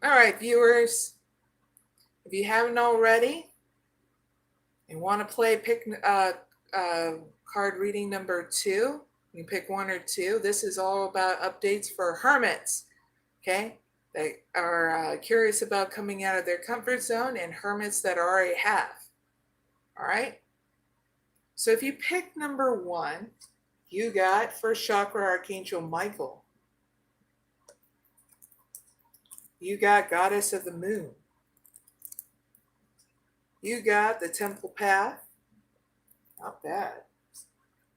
All right, viewers, if you haven't already and want to play card reading number 2, you pick 1 or 2. This is all about updates for hermits, okay? They are curious about coming out of their comfort zone, and hermits that already have. All right? So if you pick number 1, you got first chakra Archangel Michael. You got Goddess of the Moon. You got the Temple Path. Not bad.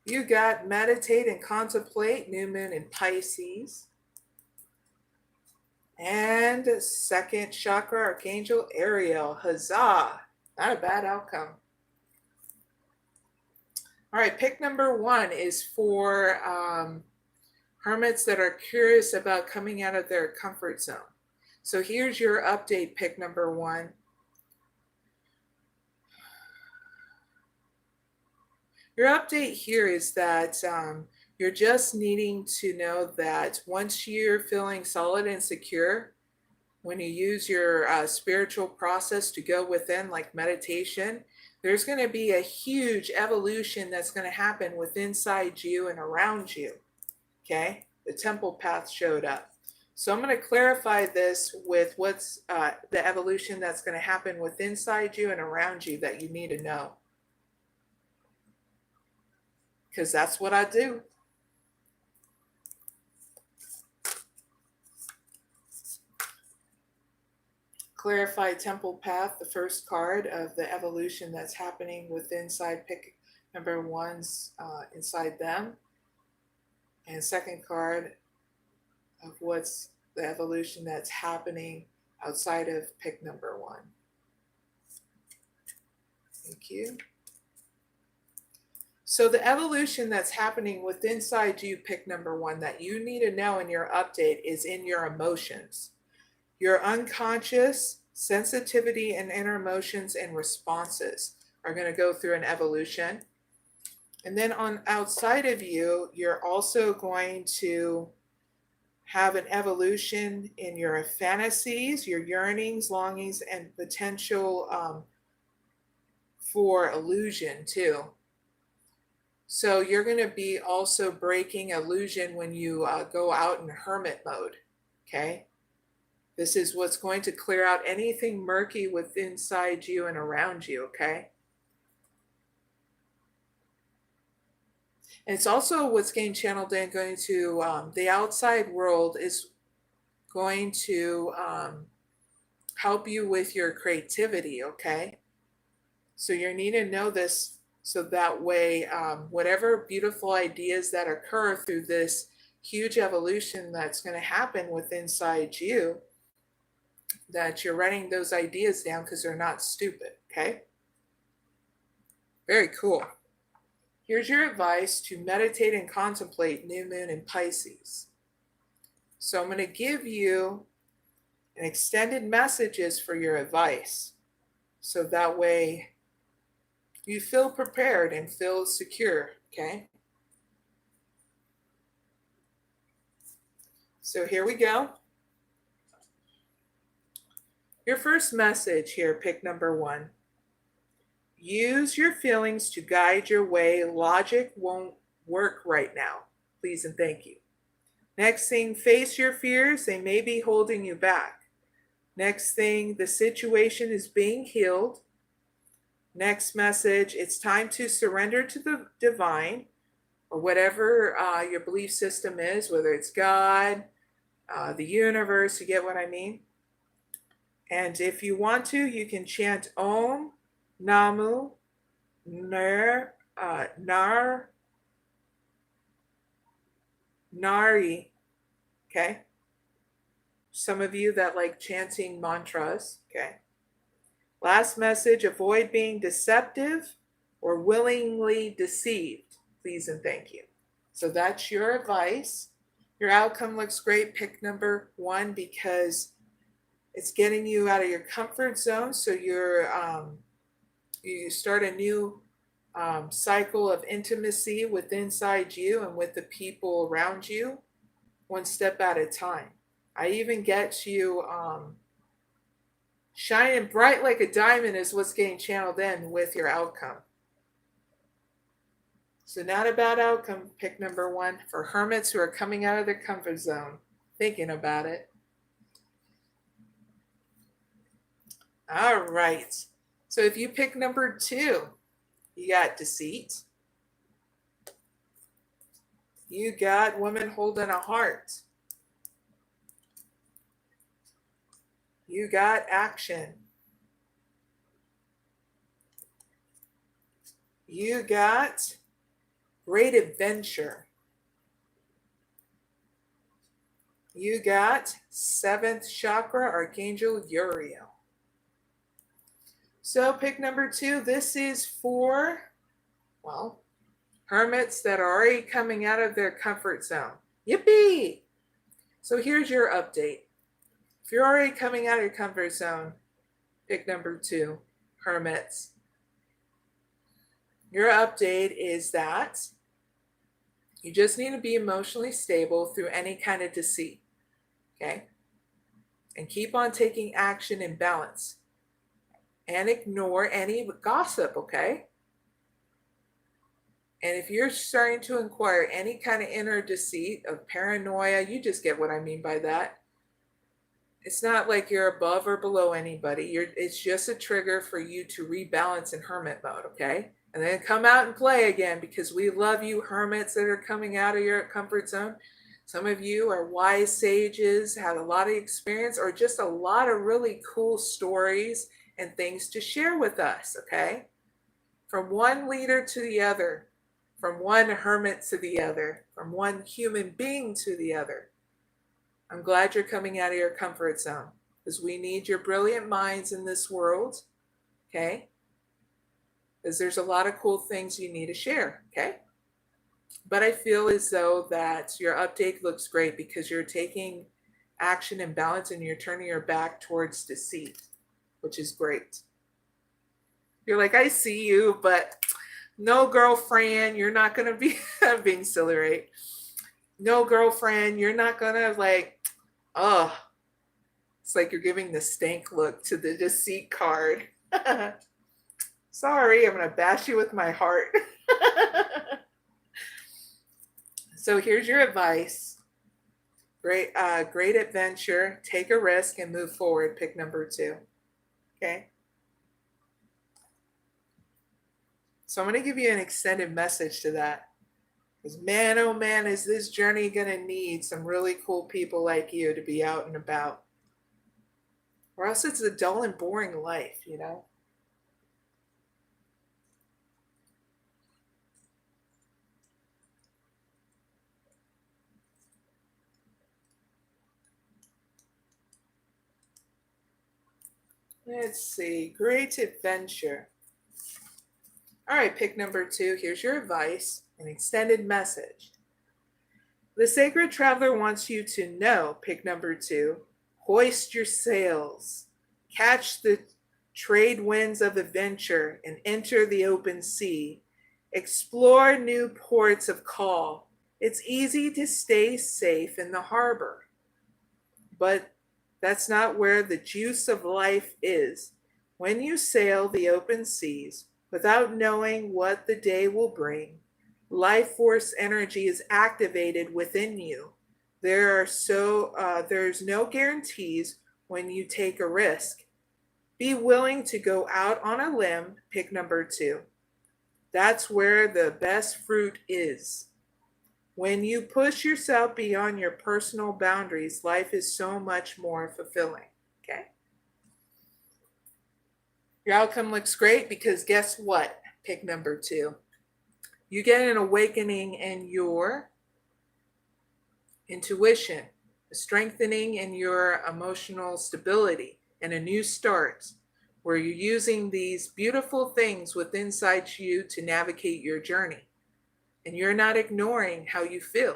You got meditate and contemplate, new moon in Pisces. And second chakra Archangel Ariel. Huzzah! Not a bad outcome. All right, pick number 1 is for hermits that are curious about coming out of their comfort zone. So here's your update, pick number 1. Your update here is that you're just needing to know that once you're feeling solid and secure, when you use your spiritual process to go within, like meditation, there's going to be a huge evolution that's going to happen within inside you and around you. Okay? The temple path showed up. So I'm going to clarify this with what's the evolution that's going to happen within inside you and around you that you need to know. Because that's what I do. Clarify temple path, the first card of the evolution that's happening with inside pick number 1's inside them. And second card of what's the evolution that's happening outside of pick number 1. Thank you. So the evolution that's happening with inside you, pick number 1, that you need to know in your update is in your emotions. Your unconscious sensitivity and inner emotions and responses are going to go through an evolution. And then on outside of you, you're also going to have an evolution in your fantasies, your yearnings, longings, and potential for illusion too. So you're going to be also breaking illusion when you go out in hermit mode, okay? This is what's going to clear out anything murky within inside you and around you, okay? And it's also what's getting channeled in going to the outside world is going to help you with your creativity, okay? So you need to know this so that way whatever beautiful ideas that occur through this huge evolution that's going to happen within inside you, that you're writing those ideas down because they're not stupid, okay? Very cool. Here's your advice to meditate and contemplate new moon in Pisces. So I'm going to give you an extended messages for your advice. So that way you feel prepared and feel secure, okay? So here we go. Your first message here, pick number 1. Use your feelings to guide your way. Logic won't work right now. Please and thank you. Next thing, face your fears. They may be holding you back. Next thing, the situation is being healed. Next message, it's time to surrender to the divine or whatever your belief system is, whether it's God, the universe, you get what I mean? And if you want to, you can chant Om, Namu, Nar, Nari, okay? Some of you that like chanting mantras, okay? Last message, avoid being deceptive or willingly deceived. Please and thank you. So that's your advice. Your outcome looks great. Pick number 1 because it's getting you out of your comfort zone. So you start a new cycle of intimacy with inside you and with the people around you, one step at a time. I even get you Shining bright like a diamond is what's getting channeled in with your outcome. So not a bad outcome, pick number 1, for hermits who are coming out of their comfort zone, thinking about it. All right. So if you pick number 2, you got deceit. You got woman holding a heart. You got action. You got great adventure. You got 7th chakra, Archangel Uriel. So pick number 2. This is for, well, hermits that are already coming out of their comfort zone. Yippee! So here's your update. If you're already coming out of your comfort zone, pick number 2, hermits. Your update is that you just need to be emotionally stable through any kind of deceit. Okay? And keep on taking action and balance. And ignore any gossip, okay? And if you're starting to inquire any kind of inner deceit of paranoia, you just get what I mean by that. It's not like you're above or below anybody. It's just a trigger for you to rebalance in hermit mode, okay? And then come out and play again, because we love you hermits that are coming out of your comfort zone. Some of you are wise sages, had a lot of experience, or just a lot of really cool stories and things to share with us, okay? From one leader to the other, from one hermit to the other, from one human being to the other. I'm glad you're coming out of your comfort zone, because we need your brilliant minds in this world, okay? Because there's a lot of cool things you need to share, okay? But I feel as though that your update looks great because you're taking action and balance, and you're turning your back towards deceit, which is great. You're like, I see you, but no, girlfriend, you're not going to be being silly, right? No, girlfriend, you're not going to it's like you're giving the stank look to the deceit card. Sorry, I'm going to bash you with my heart. So here's your advice. Great adventure. Take a risk and move forward. Pick number 2. Okay? So I'm going to give you an extended message to that. Because man, oh man, is this journey going to need some really cool people like you to be out and about. Or else it's a dull and boring life, you know? Let's see. Great adventure. All right, pick number 2. Here's your advice, an extended message. The sacred traveler wants you to know, pick number 2, hoist your sails, catch the trade winds of adventure, and enter the open sea. Explore new ports of call. It's easy to stay safe in the harbor, but that's not where the juice of life is. When you sail the open seas without knowing what the day will bring, life force energy is activated within you. There's no guarantees when you take a risk. Be willing to go out on a limb, pick number 2. That's where the best fruit is. When you push yourself beyond your personal boundaries, life is so much more fulfilling. Okay? Your outcome looks great because guess what? Pick number 2. You get an awakening in your intuition, a strengthening in your emotional stability, and a new start where you're using these beautiful things within inside you to navigate your journey. And you're not ignoring how you feel.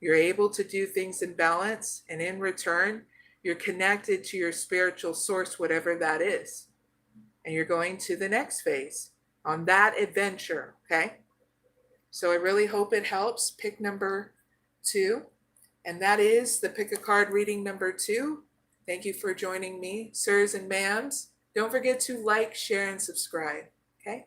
You're able to do things in balance, and in return, you're connected to your spiritual source, whatever that is. And you're going to the next phase on that adventure, okay? So I really hope it helps. Pick number 2, and that is the pick a card reading number 2. Thank you for joining me, sirs and ma'ams. Don't forget to like, share, and subscribe. Okay?